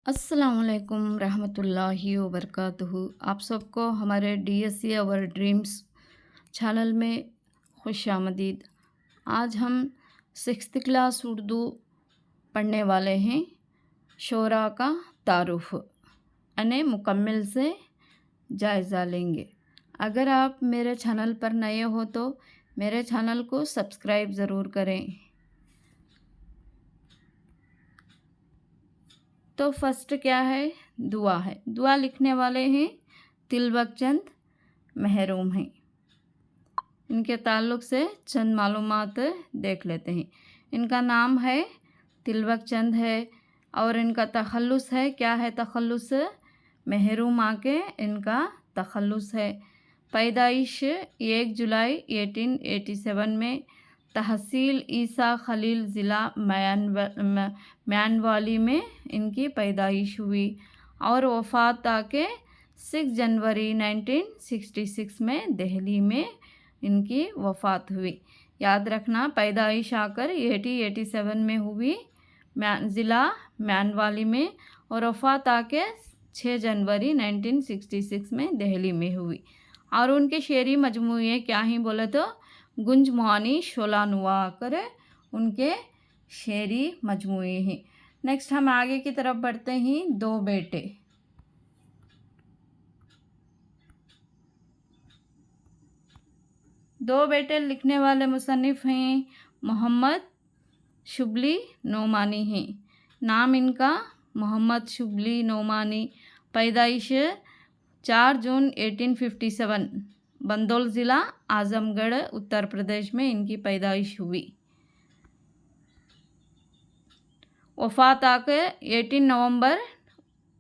अस्सलामुअलैकुम रहमतुल्लाहि व बरकातुहू। आप सबको हमारे डीएससी अवर ड्रीम्स चैनल में खुश आमदीद। आज हम 6th क्लास उर्दू पढ़ने वाले हैं। शोरा का तारुफ अने मुकम्मल से जायज़ा लेंगे। अगर आप मेरे चैनल पर नए हो तो मेरे चैनल को सब्सक्राइब ज़रूर करें। तो फर्स्ट क्या है? दुआ है। दुआ लिखने वाले हैं तिलवक चंद महरूम हैं। इनके ताल्लुक़ से चंद मालूमात देख लेते हैं। इनका नाम है तिलवक चंद है और इनका तखल्लुस है। क्या है तखल्लुस? महरूम आके इनका तखल्लुस है। पैदाइश 1 जुलाई 1887 में तहसील ईसा खलील ज़िला म्यानवाली में इनकी पैदाइश हुई और वफ़ात आके 6 जनवरी 1966 में दिल्ली में इनकी वफ़ात हुई। याद रखना, पैदाइश आकर 87 में हुई ज़िला म्यानवाली में और वफ़ात आके 6 जनवरी 1966 में दिल्ली में हुई। और उनके शेरी मजमूए क्या ही बोले तो गुंज मुआनी शोलानुआ कर उनके शेरी मजमूए हैं। नेक्स्ट हम आगे की तरफ बढ़ते हैं। दो बेटे। दो बेटे लिखने वाले मुसन्निफ़ हैं मोहम्मद शुबली नोमानी हैं। नाम इनका मोहम्मद शुबली नोमानी। पैदाइश 4 जून 1857 बंदोल ज़िला आज़मगढ़ उत्तर प्रदेश में इनकी पैदाइश हुई। वफ़ात आकर 18 नवंबर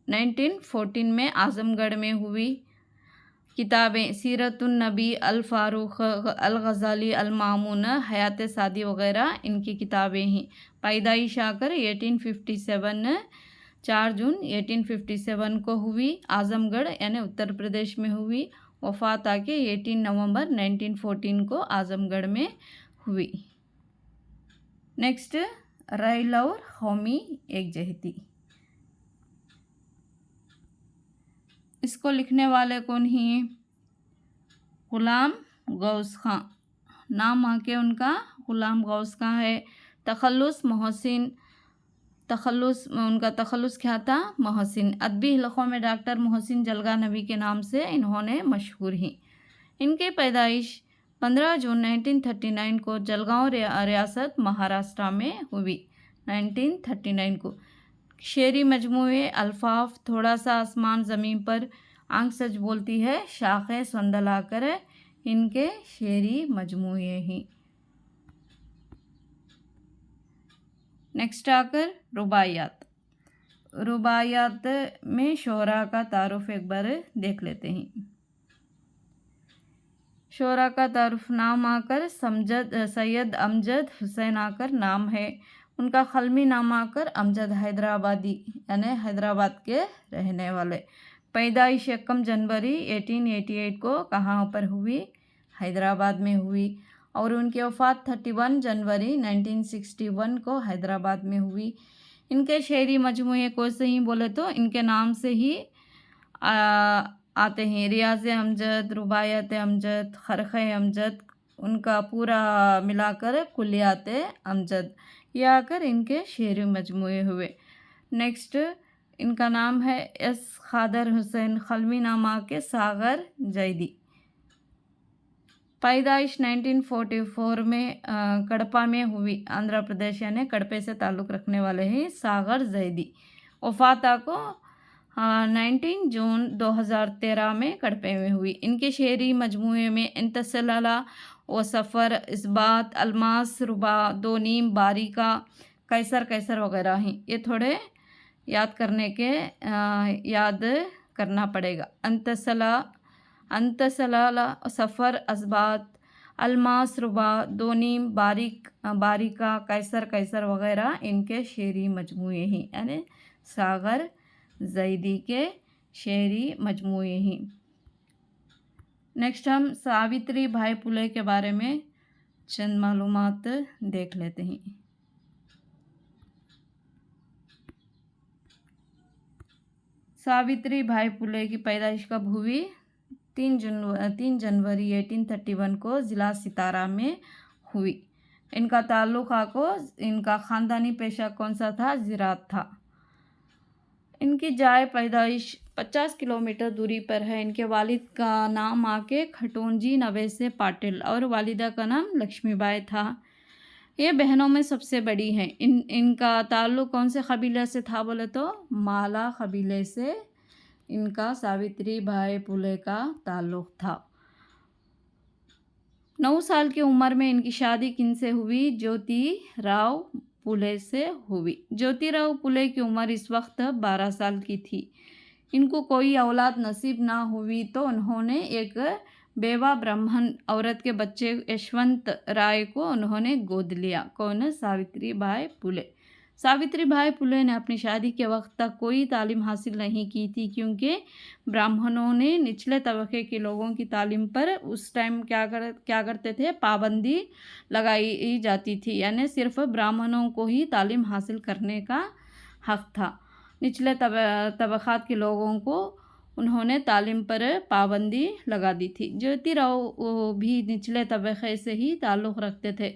1914 में आज़मगढ़ में हुई। किताबें सीरतुन नबी, अल फ़ारूक़, अल ग़ज़ाली, अल मामून, हयात सादी वग़ैरह इनकी किताबें हैं। पैदाइश आकर 1857 4 जून 1857 को हुई। आज़मगढ़ यानी उत्तर प्रदेश में हुई। वफ़ात आके 18 नवंबर 1914 को आज़मगढ़ में हुई। नेक्स्ट, रैल और कौमी एकजहती। इसको लिखने वाले कौन हैं? ग़ुलाम गौस खां। नाम आके उनका ग़ुलाम गौस खां है। तखल्लुस मोहसिन। उनका तखल्लुस क्या था? मोहसिन। अदबी हलक़ों में डॉक्टर मोहसिन जलगा नबी के नाम से इन्होंने मशहूर हैं। इनके पैदाइश 15 जून 1939 को जलगांव रियासत महाराष्ट्र में हुई। 1939 को। शेरी मजमूए अल्फाफ, थोड़ा सा आसमान ज़मीन पर, आंख सच बोलती है, शाखें संदला कर इनके शेरी मजमूए हैं। नेक्स्ट आकर रुबाइयात। रुबाइयात में शोरा का तारुफ एक बार देख लेते हैं। शोरा का तारुफ नाम आकर सैयद अमजद हुसैन आकर नाम है। उनका क़लमी नाम आकर अमजद हैदराबादी यानी हैदराबाद के रहने वाले। पैदाइश 1 जनवरी 1888 को कहाँ पर हुई? हैदराबाद में हुई। और उनकी वफ़ात 31 जनवरी 1961 को हैदराबाद में हुई। इनके शेरी मजमूए को से ही बोले तो इनके नाम से ही आते हैं। रियाज़ अमजद, रुबायत अमजद, खरख़ अमजद, उनका पूरा मिलाकर कुल्लियात अमजद, ये आकर इनके शेरी मजमूए हुए। नेक्स्ट, इनका नाम है एस खादर हुसैन, क़लमी नाम आके सागर जैदी। पैदाइश 1944 में कड़पा में हुई। आंध्र प्रदेश यानी कड़पे से ताल्लुक़ रखने वाले हैं सागर जैदी। वफ़ात को 19 जून 2013 में कड़पे में हुई। इनके शेरी मजमूए में इंतसलाला व सफ़र, इस्बात, अलमास, रुबा, दो नीम, बारिका, कैसर वग़ैरह हैं। ये थोड़े याद करना पड़ेगा। अंतसलाला, सफ़र, इस्बात, अलमास, रुबा, दो नीम, बारिका, कैसर वग़ैरह इनके शेरी मजमूए हैं यानी सागर जैदी के शेरी मजमूए हैं। नेक्स्ट हम सावित्री बाई फुले के बारे में चंद मालूमात देख लेते हैं। सावित्री भाई फुले की पैदाइश कब हुई? 3 जनवरी 1831 को ज़िला सितारा में हुई। इनका ताल्लुक़ा को इनका ख़ानदानी पेशा कौन सा था? ज़राअत था। इनकी जाए पैदाइश 50 किलोमीटर दूरी पर है। इनके वालिद का नाम आके खटोंजी नवेसे पाटिल और वालिदा का नाम लक्ष्मीबाई था। ये बहनों में सबसे बड़ी हैं। इनका ताल्लुक़ कौन से कबीले से था बोले तो माला कबीले से इनका सावित्री भाई फुले का ताल्लुक़ था। 9 साल की उम्र में इनकी शादी किन से हुई? ज्योतिराव फुले से हुई। ज्योतिराव फुले की उम्र इस वक्त 12 साल की थी। इनको कोई औलाद नसीब ना हुई तो उन्होंने एक बेवा ब्राह्मण औरत के बच्चे यशवंत राय को उन्होंने गोद लिया। कौन? सावित्री भाई फुले। सावित्री भाई फुले ने अपनी शादी के वक्त तक कोई तालीम हासिल नहीं की थी, क्योंकि ब्राह्मणों ने निचले तबके के लोगों की तालीम पर उस टाइम क्या करते थे? पाबंदी लगाई जाती थी, यानी सिर्फ ब्राह्मणों को ही तालीम हासिल करने का हक़ था। निचले तबक़ात के लोगों को उन्होंने तालीम पर पाबंदी लगा दी थी। ज्योतिराव भी निचले तबक़े से ही ताल्लुक़ रखते थे।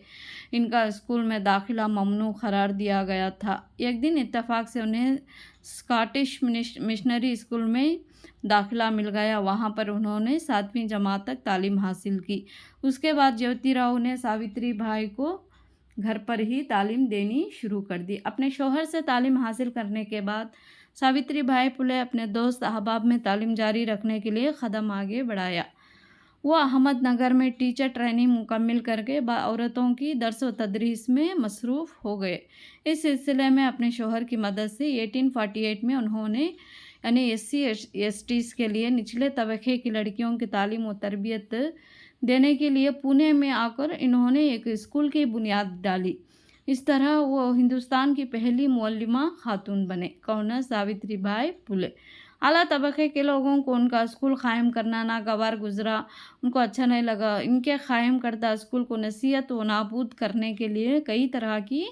इनका स्कूल में दाखिला ममनू करार दिया गया था। एक दिन इत्तेफाक से उन्हें स्कॉटिश मिशनरी स्कूल में दाखिला मिल गया। वहाँ पर उन्होंने 7वीं जमात तक तालीम हासिल की। उसके बाद ज्योतिराव ने सावित्री भाई को घर पर ही तालीम देनी शुरू कर दी। अपने शौहर से तालीम हासिल करने के बाद सावित्री भाई फुले अपने दोस्त अहबाब में तालीम जारी रखने के लिए कदम आगे बढ़ाया। वो अहमदनगर में टीचर ट्रेनिंग मुकम्मल करके औरतों की दर्स व तदरीस में मसरूफ़ हो गए। इस सिलसिले में अपने शौहर की मदद से 1848 में उन्होंने यानी SC/STs के लिए निचले तबके की लड़कियों की तालीम व तरबियत देने के लिए पुणे में आकर इन्होंने एक स्कूल की बुनियाद डाली। इस तरह वो हिंदुस्तान की पहली मुअल्लिमा खातून बने। कौन? सावित्री भाई फुले। आला तबके के लोगों को उनका स्कूल क़ायम करना नागवार गुजरा, उनको अच्छा नहीं लगा। इनके क़ायम करदा स्कूल को नसीहत व नाबूद करने के लिए कई तरह की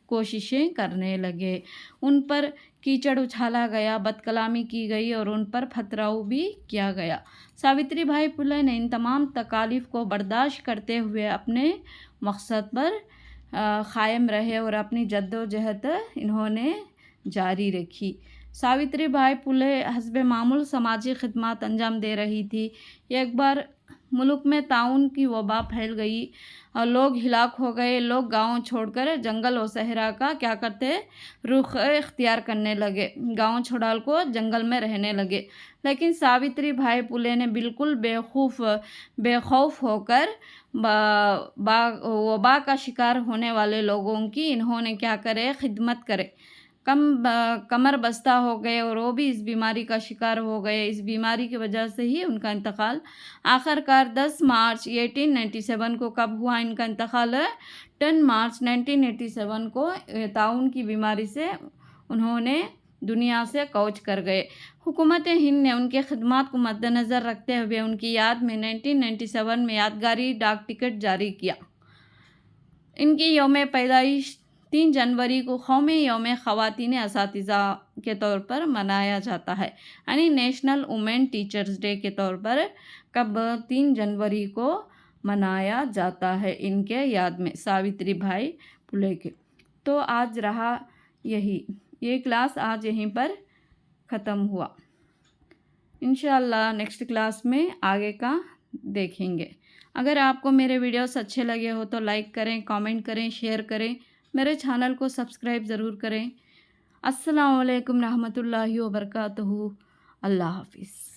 कोशिशें करने लगे। उन पर कीचड़ उछाला गया, बदकलामी की गई और उन पर पथराव भी किया गया। सावित्री भाई फुले ने इन तमाम तकालीफ को बर्दाश्त करते हुए अपने मकसद पर क़ायम रहे और अपनी जद्दोजहद इन्होंने जारी रखी। सावित्री भाई फुले हस्बे मामूल समाजी खिदमत अंजाम दे रही थी। एक बार मुल्क में ताउन की वबा फैल गई और लोग हिलाक हो गए। लोग गांव छोड़कर जंगल और सहरा का क्या करते? रुख इख्तियार करने लगे। गांव छोड़ाल को जंगल में रहने लगे। लेकिन सावित्री भाई फुले ने बिल्कुल बेखौफ होकर वबा का शिकार होने वाले लोगों की इन्होंने क्या करे? खिदमत करे। कमर बस्ता हो गए और वो भी इस बीमारी का शिकार हो गए। इस बीमारी की वजह से ही उनका इंतकाल आखिरकार 10 मार्च 1897 को कब हुआ? इनका इंतकाल 10 मार्च 1987 को ताउन की बीमारी से उन्होंने दुनिया से कूच कर गए। हुकूमत हिंद ने उनके खिदमत को मद्देनज़र रखते हुए उनकी याद में 1997 में यादगारी डाक टिकट जारी किया। इनकी यौम पैदाइश 3 जनवरी को कौमी यौम ख़वातीन असातिज़ा के तौर पर मनाया जाता है, यानी नेशनल वुमेन टीचर्स डे के तौर पर कब 3 जनवरी को मनाया जाता है इनके याद में, सावित्री भाई फुले के। तो आज रहा यही, ये क्लास आज यहीं पर ख़त्म हुआ। इंशाअल्लाह नेक्स्ट क्लास में आगे का देखेंगे। अगर आपको मेरे वीडियोस अच्छे लगे हो तो लाइक करें, कमेंट करें, शेयर करें, मेरे चैनल को सब्सक्राइब ज़रूर करें। अस्सलामु अलैकुम रहमतुल्लाहि व बरकातहू। अल्लाह हाफ़िज़।